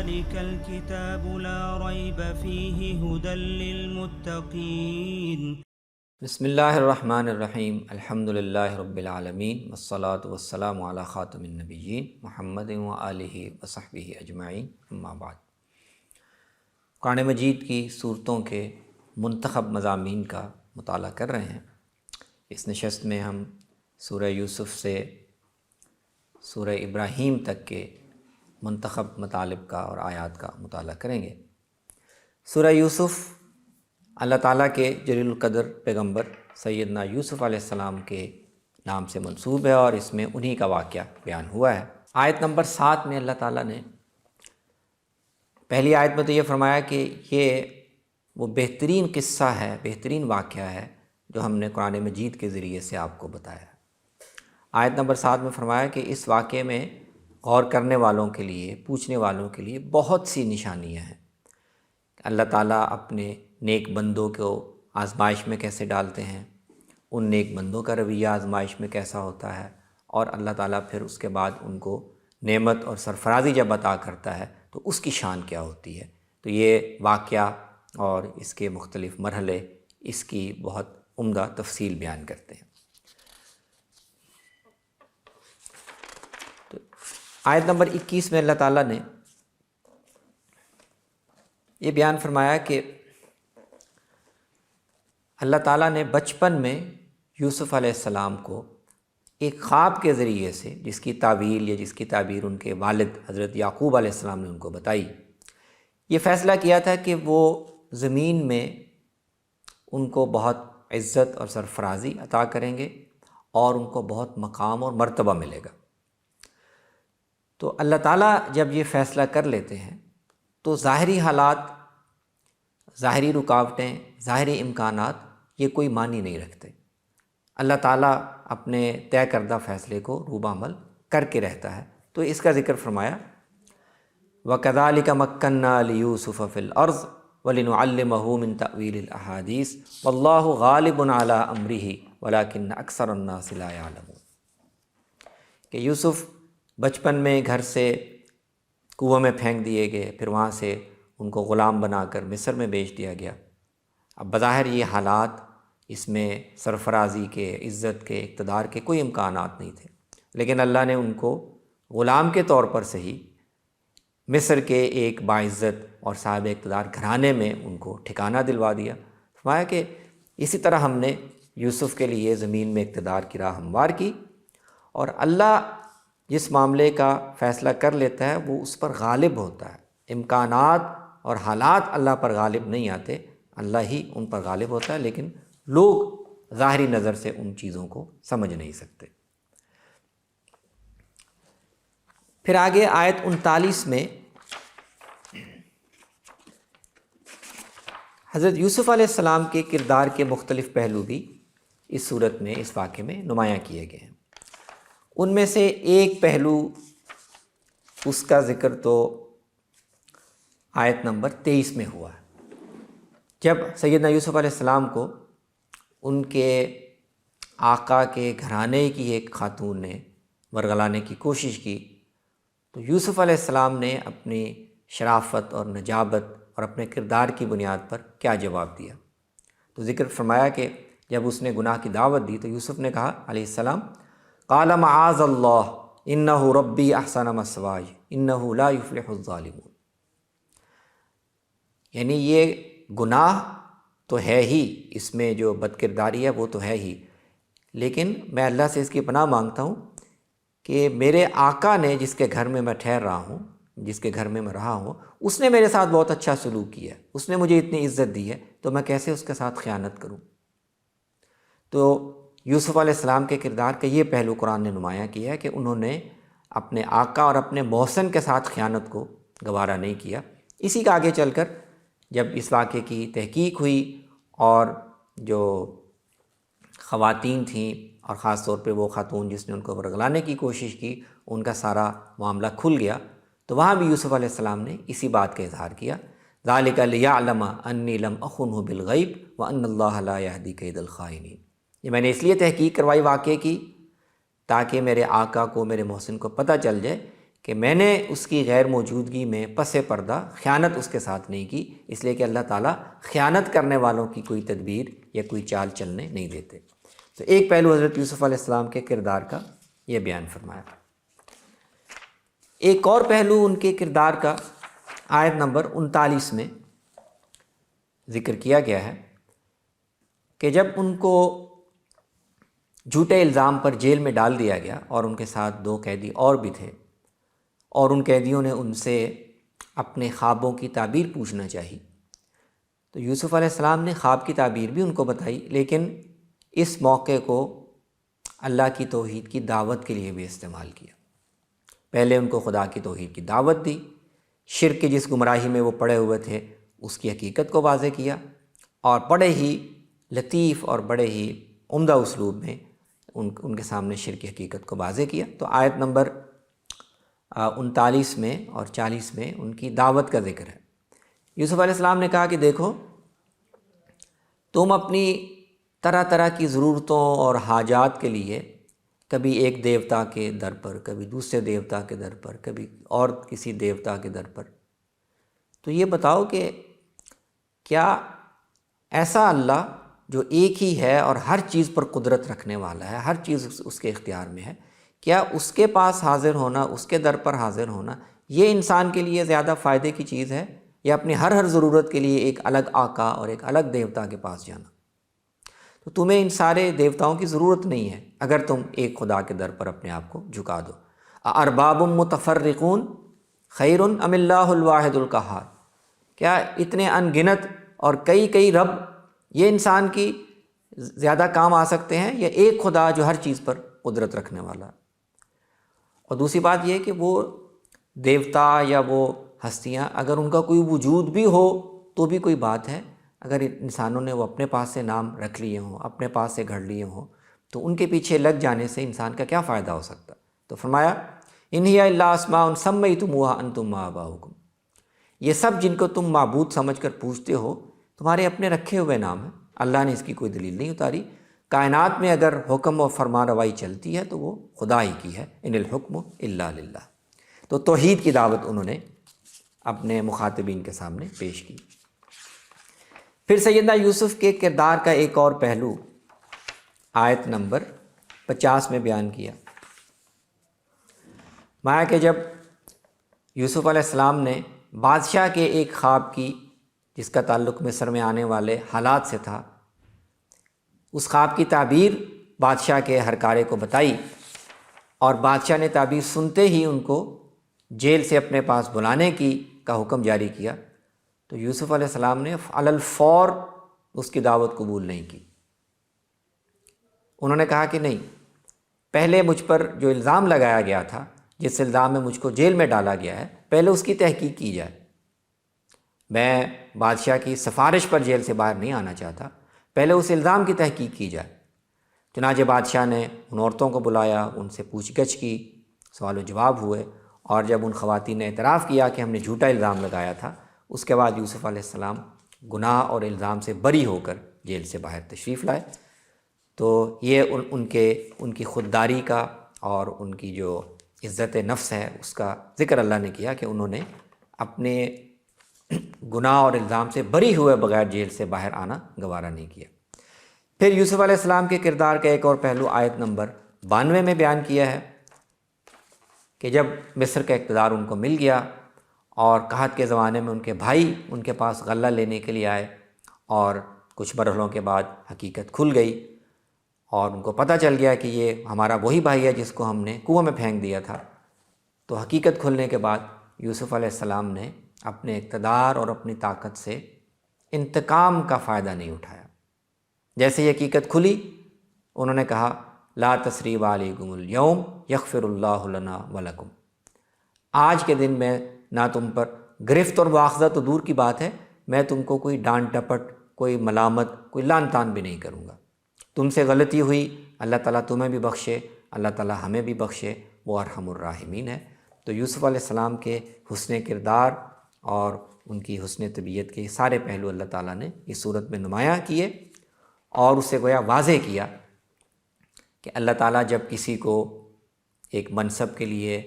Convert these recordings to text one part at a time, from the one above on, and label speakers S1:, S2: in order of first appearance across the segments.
S1: ذلك الكتاب لا ريب فيه هدى للمتقين
S2: بسم اللہ الرحمن الرحیم الحمد للہ رب العالمین والصلاة والسلام علی خاتم النبیین محمد وآلہ وصحبہ اجمعین اما بعد۔ قرآن مجید کی صورتوں کے منتخب مضامین کا مطالعہ کر رہے ہیں۔ اس نشست میں ہم سورہ یوسف سے سورہ ابراہیم تک کے منتخب مطالب کا اور آیات کا مطالعہ کریں گے۔ سورہ یوسف اللہ تعالیٰ کے جلیل القدر پیغمبر سیدنا یوسف علیہ السلام کے نام سے منسوب ہے اور اس میں انہی کا واقعہ بیان ہوا ہے۔ آیت نمبر 7 میں اللہ تعالیٰ نے پہلی آیت میں تو یہ فرمایا کہ یہ وہ بہترین قصہ ہے، بہترین واقعہ ہے جو ہم نے قرآن مجید کے ذریعے سے آپ کو بتایا۔ آیت نمبر 7 میں فرمایا کہ اس واقعے میں غور کرنے والوں کے لیے، پوچھنے والوں کے لیے بہت سی نشانیاں ہیں۔ اللہ تعالیٰ اپنے نیک بندوں کو آزمائش میں کیسے ڈالتے ہیں، ان نیک بندوں کا رویہ آزمائش میں کیسا ہوتا ہے، اور اللہ تعالیٰ پھر اس کے بعد ان کو نعمت اور سرفرازی جب عطا کرتا ہے تو اس کی شان کیا ہوتی ہے۔ تو یہ واقعہ اور اس کے مختلف مرحلے اس کی بہت عمدہ تفصیل بیان کرتے ہیں۔ تو آیت نمبر 21 میں اللہ تعالیٰ نے یہ بیان فرمایا کہ اللہ تعالیٰ نے بچپن میں یوسف علیہ السلام کو ایک خواب کے ذریعے سے، جس کی تعویل یا جس کی تعبیر ان کے والد حضرت یعقوب علیہ السلام نے ان کو بتائی، یہ فیصلہ کیا تھا کہ وہ زمین میں ان کو بہت عزت اور سرفرازی عطا کریں گے اور ان کو بہت مقام اور مرتبہ ملے گا۔ تو اللہ تعالیٰ جب یہ فیصلہ کر لیتے ہیں تو ظاہری حالات، ظاہری رکاوٹیں، ظاہری امکانات یہ کوئی معنی نہیں رکھتے۔ اللہ تعالیٰ اپنے طے کردہ فیصلے کو روبہ عمل کر کے رہتا ہے۔ تو اس کا ذکر فرمایا وَكَذَلِكَ مَكَّنَّا لِيُوسُفَ فِي الْأَرْضِ وَلِنُعَلِّمَهُ مِن تَأْوِيلِ الْأَحَادِيثِ وَاللَّهُ غَالِبٌ عَلَىٰ أَمْرِهِ وَلَكِنَّ أَكْثَرَ النَّاسِ لَا يَعْلَمُونَ کہ یوسف بچپن میں گھر سے کنویں میں پھینک دیے گئے، پھر وہاں سے ان کو غلام بنا کر مصر میں بیچ دیا گیا۔ اب بظاہر یہ حالات، اس میں سرفرازی کے، عزت کے، اقتدار کے کوئی امکانات نہیں تھے، لیکن اللہ نے ان کو غلام کے طور پر صحیح مصر کے ایک باعزت اور صاحب اقتدار گھرانے میں ان کو ٹھکانہ دلوا دیا۔ فرمایا کہ اسی طرح ہم نے یوسف کے لیے زمین میں اقتدار کی راہ ہموار کی، اور اللہ جس معاملے کا فیصلہ کر لیتا ہے وہ اس پر غالب ہوتا ہے۔ امکانات اور حالات اللہ پر غالب نہیں آتے، اللہ ہی ان پر غالب ہوتا ہے، لیکن لوگ ظاہری نظر سے ان چیزوں کو سمجھ نہیں سکتے۔ پھر آگے آیت 39 میں حضرت یوسف علیہ السلام کے کردار کے مختلف پہلو بھی اس صورت میں، اس واقعے میں نمایاں کیے گئے ہیں۔ ان میں سے ایک پہلو، اس کا ذکر تو آیت نمبر 23 میں ہوا ہے، جب سیدنا یوسف علیہ السلام کو ان کے آقا کے گھرانے کی ایک خاتون نے ورغلانے کی کوشش کی، تو یوسف علیہ السلام نے اپنی شرافت اور نجابت اور اپنے کردار کی بنیاد پر کیا جواب دیا۔ تو ذکر فرمایا کہ جب اس نے گناہ کی دعوت دی تو یوسف نے کہا علیہ السلام قال معاذ اللہ انہ ربی احسن مثواي انہ لا یفلح الظالمون، یعنی یہ گناہ تو ہے ہی، اس میں جو بد کرداری ہے وہ تو ہے ہی، لیکن میں اللہ سے اس کی پناہ مانگتا ہوں کہ میرے آقا نے جس کے گھر میں میں ٹھہر رہا ہوں، جس کے گھر میں میں رہا ہوں، اس نے میرے ساتھ بہت اچھا سلوک کیا ہے، اس نے مجھے اتنی عزت دی ہے، تو میں کیسے اس کے ساتھ خیانت کروں۔ تو یوسف علیہ السلام کے کردار کا یہ پہلو قرآن نے نمایاں کیا ہے کہ انہوں نے اپنے آقا اور اپنے محسن کے ساتھ خیانت کو گوارا نہیں کیا۔ اسی کا آگے چل کر جب اس واقعے کی تحقیق ہوئی اور جو خواتین تھیں، اور خاص طور پہ وہ خاتون جس نے ان کو ورغلانے کی کوشش کی، ان کا سارا معاملہ کھل گیا، تو وہاں بھی یوسف علیہ السلام نے اسی بات کا اظہار کیا ذالک لیعلم انی لم اخنہ بالغیب وان اللہ لا یہدی کید الخائنین، یہ میں نے اس لیے تحقیق کروائی واقعے کی تاکہ میرے آقا کو، میرے محسن کو پتہ چل جائے کہ میں نے اس کی غیر موجودگی میں پس پردہ خیانت اس کے ساتھ نہیں کی، اس لیے کہ اللہ تعالیٰ خیانت کرنے والوں کی کوئی تدبیر یا کوئی چال چلنے نہیں دیتے۔ تو ایک پہلو حضرت یوسف علیہ السلام کے کردار کا یہ بیان فرمایا۔ ایک اور پہلو ان کے کردار کا آیت نمبر 39 میں ذکر کیا گیا ہے کہ جب ان کو جھوٹے الزام پر جیل میں ڈال دیا گیا اور ان کے ساتھ 2 قیدی اور بھی تھے، اور ان قیدیوں نے ان سے اپنے خوابوں کی تعبیر پوچھنا چاہی، تو یوسف علیہ السلام نے خواب کی تعبیر بھی ان کو بتائی، لیکن اس موقع کو اللہ کی توحید کی دعوت کے لیے بھی استعمال کیا۔ پہلے ان کو خدا کی توحید کی دعوت دی، شرک کی جس گمراہی میں وہ پڑے ہوئے تھے اس کی حقیقت کو واضح کیا، اور بڑے ہی لطیف اور بڑے ہی عمدہ اسلوب میں ان کے سامنے شرک کی حقیقت کو واضح کیا۔ تو آیت نمبر 39 میں اور 40 میں ان کی دعوت کا ذکر ہے۔ یوسف علیہ السلام نے کہا کہ دیکھو، تم اپنی طرح طرح کی ضرورتوں اور حاجات کے لیے کبھی ایک دیوتا کے در پر، کبھی دوسرے دیوتا کے در پر، کبھی اور کسی دیوتا کے در پر، تو یہ بتاؤ کہ کیا ایسا اللہ جو ایک ہی ہے اور ہر چیز پر قدرت رکھنے والا ہے، ہر چیز اس کے اختیار میں ہے، کیا اس کے پاس حاضر ہونا، اس کے در پر حاضر ہونا، یہ انسان کے لیے زیادہ فائدے کی چیز ہے یا اپنی ہر ضرورت کے لیے ایک الگ آقا اور ایک الگ دیوتا کے پاس جانا؟ تو تمہیں ان سارے دیوتاؤں کی ضرورت نہیں ہے اگر تم ایک خدا کے در پر اپنے آپ کو جھکا دو۔ ارباب متفرقون خیر ام اللہ الواحد القہار، کیا اتنے ان گنت اور کئی رب یہ انسان کی زیادہ کام آ سکتے ہیں، یا ایک خدا جو ہر چیز پر قدرت رکھنے والا؟ اور دوسری بات یہ کہ وہ دیوتا یا وہ ہستیاں اگر ان کا کوئی وجود بھی ہو تو بھی کوئی بات ہے، اگر انسانوں نے وہ اپنے پاس سے نام رکھ لیے ہوں، اپنے پاس سے گھڑ لیے ہوں، تو ان کے پیچھے لگ جانے سے انسان کا کیا فائدہ ہو سکتا؟ تو فرمایا ان ہی الا اسماء سمیتموها انتم وآباؤکم، یہ سب جن کو تم معبود سمجھ کر پوجتے ہو تمہارے اپنے رکھے ہوئے نام ہیں، اللہ نے اس کی کوئی دلیل نہیں اتاری۔ کائنات میں اگر حکم و فرما روائی چلتی ہے تو وہ خدا ہی کی ہے، ان الحکم الا للہ۔ تو توحید کی دعوت انہوں نے اپنے مخاطبین کے سامنے پیش کی۔ پھر سیدنا یوسف کے کردار کا ایک اور پہلو آیت نمبر 50 میں بیان کیا۔ مایا کہ جب یوسف علیہ السلام نے بادشاہ کے ایک خواب کی جس کا تعلق مصر میں آنے والے حالات سے تھا، اس خواب کی تعبیر بادشاہ کے ہر کارے کو بتائی، اور بادشاہ نے تعبیر سنتے ہی ان کو جیل سے اپنے پاس بلانے کا حکم جاری کیا، تو یوسف علیہ السلام نے علی الفور اس کی دعوت قبول نہیں کی۔ انہوں نے کہا کہ نہیں، پہلے مجھ پر جو الزام لگایا گیا تھا، جس الزام میں مجھ کو جیل میں ڈالا گیا ہے، پہلے اس کی تحقیق کی جائے۔ میں بادشاہ کی سفارش پر جیل سے باہر نہیں آنا چاہتا، پہلے اس الزام کی تحقیق کی جائے۔ چنانچہ بادشاہ نے ان عورتوں کو بلایا، ان سے پوچھ گچھ کی، سوال و جواب ہوئے، اور جب ان خواتین نے اعتراف کیا کہ ہم نے جھوٹا الزام لگایا تھا، اس کے بعد یوسف علیہ السلام گناہ اور الزام سے بری ہو کر جیل سے باہر تشریف لائے۔ تو یہ ان کی خودداری کا اور ان کی جو عزت نفس ہے اس کا ذکر اللہ نے کیا کہ انہوں نے اپنے گناہ اور الزام سے بری ہوئے بغیر جیل سے باہر آنا گوارا نہیں کیا۔ پھر یوسف علیہ السلام کے کردار کا ایک اور پہلو آیت نمبر 92 میں بیان کیا ہے کہ جب مصر کا اقتدار ان کو مل گیا اور قحط کے زمانے میں ان کے بھائی ان کے پاس غلہ لینے کے لیے آئے، اور کچھ مرحلوں کے بعد حقیقت کھل گئی اور ان کو پتہ چل گیا کہ یہ ہمارا وہی بھائی ہے جس کو ہم نے کنویں میں پھینک دیا تھا، تو حقیقت کھلنے کے بعد یوسف علیہ السلام نے اپنے اقتدار اور اپنی طاقت سے انتقام کا فائدہ نہیں اٹھایا۔ جیسے یہ حقیقت کھلی، انہوں نے کہا لا تثریب علیکم اليوم یغفر اللہ لنا ولکم، آج کے دن میں نہ تم پر گرفت اور مواخذہ تو دور کی بات ہے، میں تم کو کوئی ڈانٹ ٹپٹ، کوئی ملامت، کوئی لان تان بھی نہیں کروں گا۔ تم سے غلطی ہوئی، اللہ تعالیٰ تمہیں بھی بخشے، اللہ تعالیٰ ہمیں بھی بخشے، وہ ارحم الراحمین ہے۔ تو یوسف علیہ السلام کے حسن کردار اور ان کی حسن طبیعت کے سارے پہلو اللہ تعالیٰ نے اس صورت میں نمایاں کیے، اور اسے گویا واضح کیا کہ اللہ تعالیٰ جب کسی کو ایک منصب کے لیے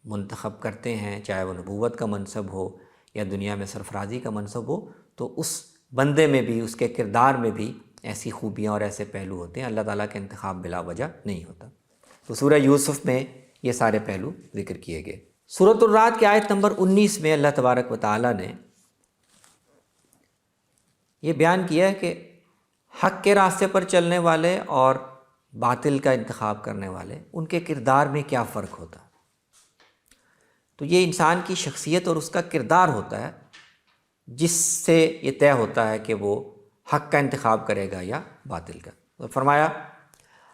S2: منتخب کرتے ہیں، چاہے وہ نبوت کا منصب ہو یا دنیا میں سرفرازی کا منصب ہو، تو اس بندے میں بھی، اس کے کردار میں بھی ایسی خوبیاں اور ایسے پہلو ہوتے ہیں۔ اللہ تعالیٰ کا انتخاب بلا وجہ نہیں ہوتا۔ تو سورہ یوسف میں یہ سارے پہلو ذکر کیے گئے۔ سورۃ الرعد کی آیت نمبر 19 میں اللہ تبارک و تعالیٰ نے یہ بیان کیا ہے کہ حق کے راستے پر چلنے والے اور باطل کا انتخاب کرنے والے، ان کے کردار میں کیا فرق ہوتا ہے۔ تو یہ انسان کی شخصیت اور اس کا کردار ہوتا ہے جس سے یہ طے ہوتا ہے کہ وہ حق کا انتخاب کرے گا یا باطل کا۔ تو فرمایا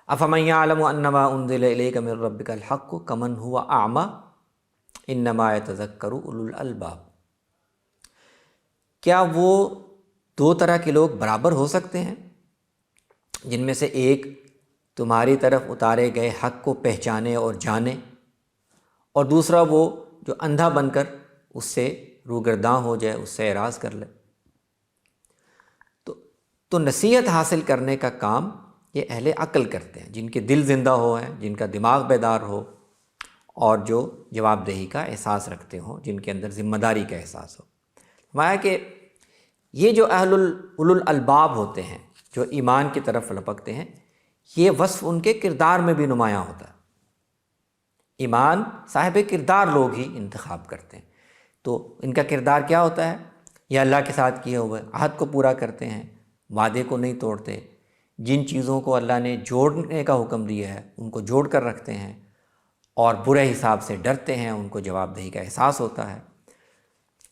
S2: افمن یعلم انما انزل الیک من ربک الحق کمن هو اعمی انما یتذکر اولو الالباب۔ کیا وہ دو طرح کے لوگ برابر ہو سکتے ہیں، جن میں سے ایک تمہاری طرف اتارے گئے حق کو پہچانے اور جانے، اور دوسرا وہ جو اندھا بن کر اس سے روگرداں ہو جائے، اس سے اعراض کر لے۔ تو نصیحت حاصل کرنے کا کام یہ اہل عقل کرتے ہیں، جن کے دل زندہ ہو ہیں، جن کا دماغ بیدار ہو، اور جو جواب دہی کا احساس رکھتے ہوں، جن کے اندر ذمہ داری کا احساس ہو۔ فرمایا کہ یہ جو اولو الالباب ہوتے ہیں، جو ایمان کی طرف لپکتے ہیں، یہ وصف ان کے کردار میں بھی نمایاں ہوتا ہے۔ ایمان صاحب کردار لوگ ہی انتخاب کرتے ہیں۔ تو ان کا کردار کیا ہوتا ہے؟ یہ اللہ کے ساتھ کیے ہوئے عہد کو پورا کرتے ہیں، وعدے کو نہیں توڑتے، جن چیزوں کو اللہ نے جوڑنے کا حکم دیا ہے ان کو جوڑ کر رکھتے ہیں، اور برے حساب سے ڈرتے ہیں، ان کو جواب دہی کا احساس ہوتا ہے،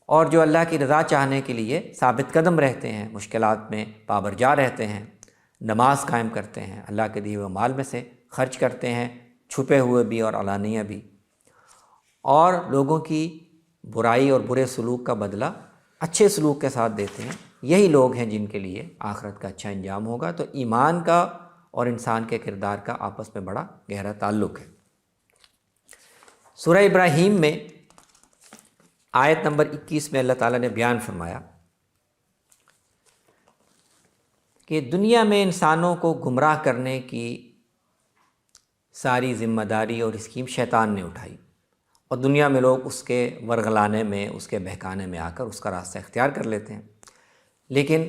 S2: اور جو اللہ کی رضا چاہنے کے لیے ثابت قدم رہتے ہیں، مشکلات میں پابرجا رہتے ہیں، نماز قائم کرتے ہیں، اللہ کے دیے ہوئے مال میں سے خرچ کرتے ہیں، چھپے ہوئے بھی اور علانیہ بھی، اور لوگوں کی برائی اور برے سلوک کا بدلہ اچھے سلوک کے ساتھ دیتے ہیں۔ یہی لوگ ہیں جن کے لیے آخرت کا اچھا انجام ہوگا۔ تو ایمان کا اور انسان کے کردار کا آپس میں بڑا گہرا تعلق ہے۔ سورہ ابراہیم میں آیت نمبر 21 میں اللہ تعالیٰ نے بیان فرمایا کہ دنیا میں انسانوں کو گمراہ کرنے کی ساری ذمہ داری اور اسکیم شیطان نے اٹھائی، اور دنیا میں لوگ اس کے ورغلانے میں، اس کے بہکانے میں آ کر اس کا راستہ اختیار کر لیتے ہیں۔ لیکن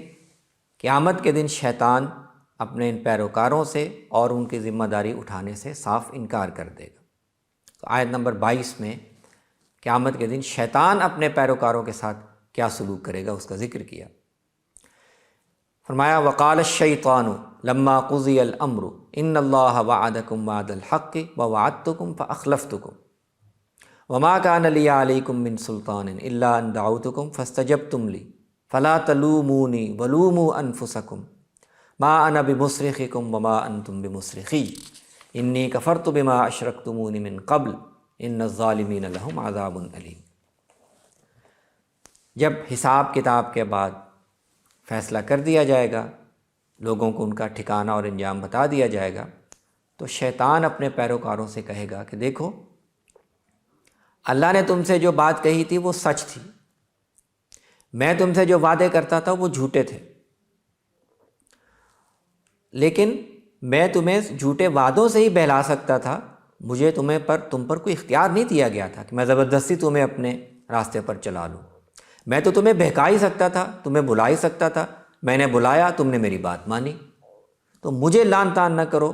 S2: قیامت کے دن شیطان اپنے ان پیروکاروں سے اور ان کی ذمہ داری اٹھانے سے صاف انکار کر دے گا۔ تو آیت نمبر 22 میں قیامت کے دن شیطان اپنے پیروکاروں کے ساتھ کیا سلوک کرے گا اس کا ذکر کیا۔ فرمایا وقال الشیطان لما قضی الامر ان اللہ وعدکم وعد الحق ووعدتکم فاخلفتکم وما كان لي عليكم من سلطان الا ان دعوتكم فاستجبتم لي فلا تلوموني ولوموا انفسكم ما انا بمصرخكم وما انتم بمصرخي انی کفرت بما اشرکتمون من قبل ان الظالمین لهم عذاب علیم۔ جب حساب کتاب کے بعد فیصلہ کر دیا جائے گا، لوگوں کو ان کا ٹھکانہ اور انجام بتا دیا جائے گا، تو شیطان اپنے پیروکاروں سے کہے گا کہ دیکھو اللہ نے تم سے جو بات کہی تھی وہ سچ تھی، میں تم سے جو وعدے کرتا تھا وہ جھوٹے تھے، لیکن میں تمہیں جھوٹے وعدوں سے ہی بہلا سکتا تھا، مجھے تم پر کوئی اختیار نہیں دیا گیا تھا کہ میں زبردستی تمہیں اپنے راستے پر چلا لوں۔ میں تو تمہیں بہکا ہی سکتا تھا، تمہیں بلا ہی سکتا تھا، میں نے بلایا، تم نے میری بات مانی۔ تو مجھے لان تان نہ کرو،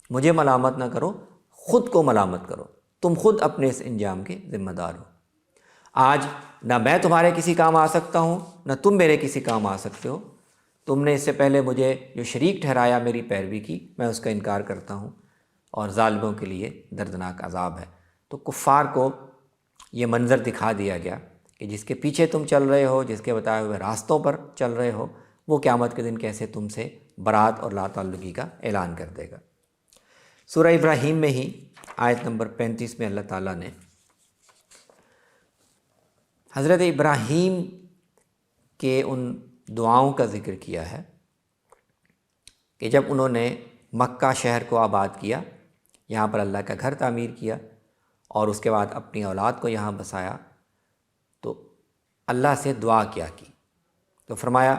S2: مجھے ملامت نہ کرو، خود کو ملامت کرو، تم خود اپنے اس انجام کے ذمہ دار ہو۔ آج نہ میں تمہارے کسی کام آ سکتا ہوں، نہ تم میرے کسی کام آ سکتے ہو۔ تم نے اس سے پہلے مجھے جو شریک ٹھہرایا، میری پیروی کی، میں اس کا انکار کرتا ہوں، اور ظالموں کے لیے دردناک عذاب ہے۔ تو کفار کو یہ منظر دکھا دیا گیا کہ جس کے پیچھے تم چل رہے ہو، جس کے بتائے ہوئے راستوں پر چل رہے ہو، وہ قیامت کے دن کیسے تم سے برات اور لا تعلقی کا اعلان کر دے گا۔ سورہ ابراہیم میں ہی آیت نمبر 35 میں اللہ تعالیٰ نے حضرت ابراہیم کے ان دعاؤں کا ذکر کیا ہے کہ جب انہوں نے مکہ شہر کو آباد کیا، یہاں پر اللہ کا گھر تعمیر کیا، اور اس کے بعد اپنی اولاد کو یہاں بسایا، تو اللہ سے دعا کیا کی۔ تو فرمایا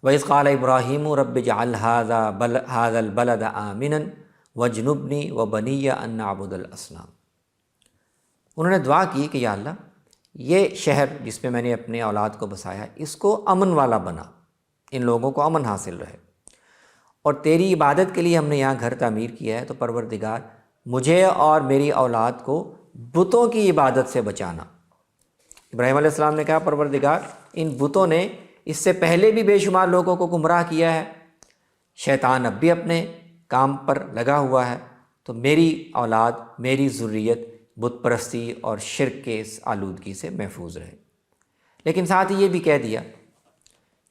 S2: وَإِذْ قَالَ إِبْرَاهِيمُ رَبِّ اجْعَلْ هَذَا الْبَلَدَ آمِنًا وَاجْنُبْنِي وَبَنِيَّ أَن نَّعْبُدَ الْأَصْنَامَ۔ انہوں نے دعا کی کہ یا اللہ یہ شہر جس میں نے اپنے اولاد کو بسایا اس کو امن والا بنا، ان لوگوں کو امن حاصل رہے، اور تیری عبادت کے لیے ہم نے یہاں گھر تعمیر کیا ہے، تو پروردگار مجھے اور میری اولاد کو بتوں کی عبادت سے بچانا۔ ابراہیم علیہ السلام نے کہا پروردگار ان بتوں نے اس سے پہلے بھی بے شمار لوگوں کو گمراہ کیا ہے، شیطان اب بھی اپنے کام پر لگا ہوا ہے، تو میری اولاد، میری ذریت بت پرستی اور شرک کے اس آلودگی سے محفوظ رہے۔ لیکن ساتھ ہی یہ بھی کہہ دیا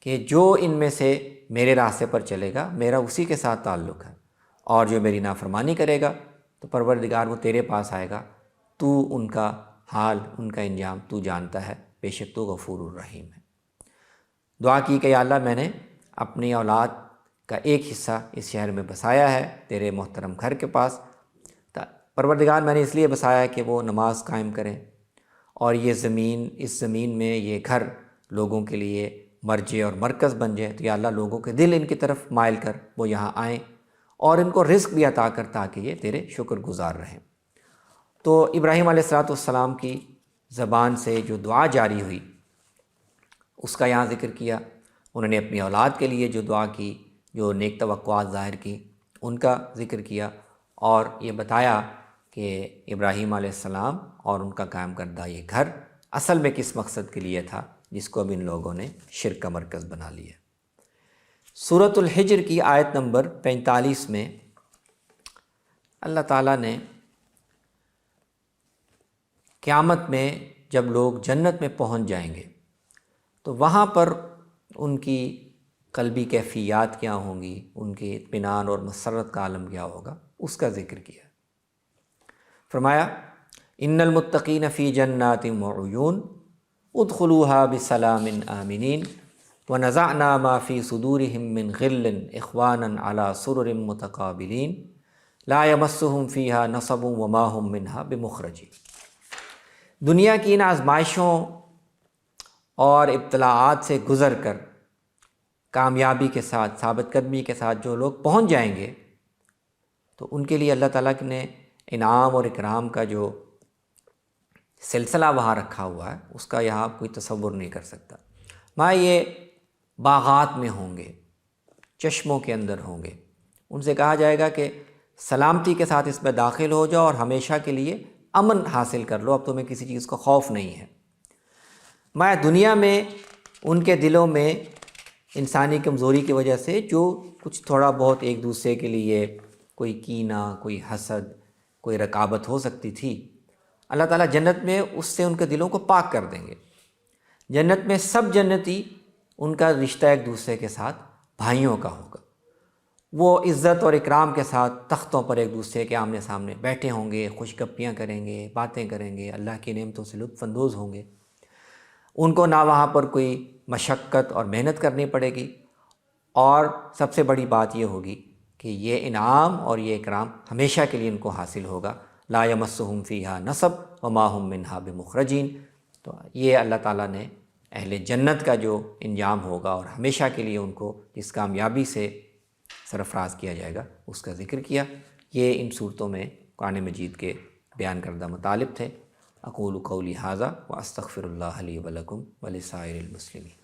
S2: کہ جو ان میں سے میرے راستے پر چلے گا میرا اسی کے ساتھ تعلق ہے، اور جو میری نافرمانی کرے گا تو پروردگار وہ تیرے پاس آئے گا، تو ان کا حال، ان کا انجام تو جانتا ہے، بے شک تو غفور الرحیم ہے۔ دعا کی کہ یا اللہ میں نے اپنی اولاد کا ایک حصہ اس شہر میں بسایا ہے تیرے محترم گھر کے پاس، پروردگار میں نے اس لیے بسایا ہے کہ وہ نماز قائم کریں، اور یہ زمین، اس زمین میں یہ گھر لوگوں کے لیے مرجع اور مرکز بن جائے، تو یا اللہ لوگوں کے دل ان کی طرف مائل کر وہ یہاں آئیں، اور ان کو رزق بھی عطا کر تاکہ یہ تیرے شکر گزار رہیں۔ تو ابراہیم علیہ السلام کی زبان سے جو دعا جاری ہوئی اس کا یہاں ذکر کیا، انہوں نے اپنی اولاد کے لیے جو دعا کی، جو نیک توقعات ظاہر کی، ان کا ذکر کیا، اور یہ بتایا کہ ابراہیم علیہ السلام اور ان کا قائم کردہ یہ گھر اصل میں کس مقصد کے لیے تھا جس کو اب ان لوگوں نے شرک کا مرکز بنا لیا۔ سورۃ الحجر کی آیت نمبر 45 میں اللہ تعالیٰ نے قیامت میں جب لوگ جنت میں پہنچ جائیں گے تو وہاں پر ان کی قلبی کیفیات کیا ہوں گی، ان کے اطمینان اور مسرت کا عالم کیا ہوگا، اس کا ذکر کیا۔ فرمایا ان المتقین فی جنات وعیون ادخلوها بسلام آمنین ونزعنا ما فی صدورہم من غل اخوانا علی سرر متقابلین لا یمسہم فیہا نصب وما ہم منہا بمخرجین۔ دنیا کی ان آزمائشوں اور ابتلاعات سے گزر کر کامیابی کے ساتھ، ثابت قدمی کے ساتھ جو لوگ پہنچ جائیں گے تو ان کے لیے اللہ تعالیٰ نے انعام اور اکرام کا جو سلسلہ وہاں رکھا ہوا ہے اس کا یہاں کوئی تصور نہیں کر سکتا۔ ماں یہ باغات میں ہوں گے، چشموں کے اندر ہوں گے، ان سے کہا جائے گا کہ سلامتی کے ساتھ اس میں داخل ہو جاؤ اور ہمیشہ کے لیے امن حاصل کر لو، اب تمہیں کسی چیز کا خوف نہیں ہے۔ ماں دنیا میں ان کے دلوں میں انسانی کمزوری کی وجہ سے جو کچھ تھوڑا بہت ایک دوسرے کے لیے کوئی کینہ، کوئی حسد، کوئی رقابت ہو سکتی تھی، اللہ تعالیٰ جنت میں اس سے ان کے دلوں کو پاک کر دیں گے۔ جنت میں سب جنتی ان کا رشتہ ایک دوسرے کے ساتھ بھائیوں کا ہوگا، وہ عزت اور اکرام کے ساتھ تختوں پر ایک دوسرے کے آمنے سامنے بیٹھے ہوں گے، خوش گپیاں کریں گے، باتیں کریں گے، اللہ کی نعمتوں سے لطف اندوز ہوں گے۔ ان کو نہ وہاں پر کوئی مشقت اور محنت کرنی پڑے گی، اور سب سے بڑی بات یہ ہوگی کہ یہ انعام اور یہ اکرام ہمیشہ کے لیے ان کو حاصل ہوگا۔ لا یمسہم فیہا نصب وما ہم منہا بمخرجین۔ تو یہ اللہ تعالیٰ نے اہل جنت کا جو انجام ہوگا اور ہمیشہ کے لیے ان کو جس کامیابی سے سرفراز کیا جائے گا اس کا ذکر کیا۔ یہ ان صورتوں میں قرآن مجید کے بیان کردہ مطالب تھے۔ اقول قولی ھذا واستغفر اللہ لی ولکم ولسائر المسلمین۔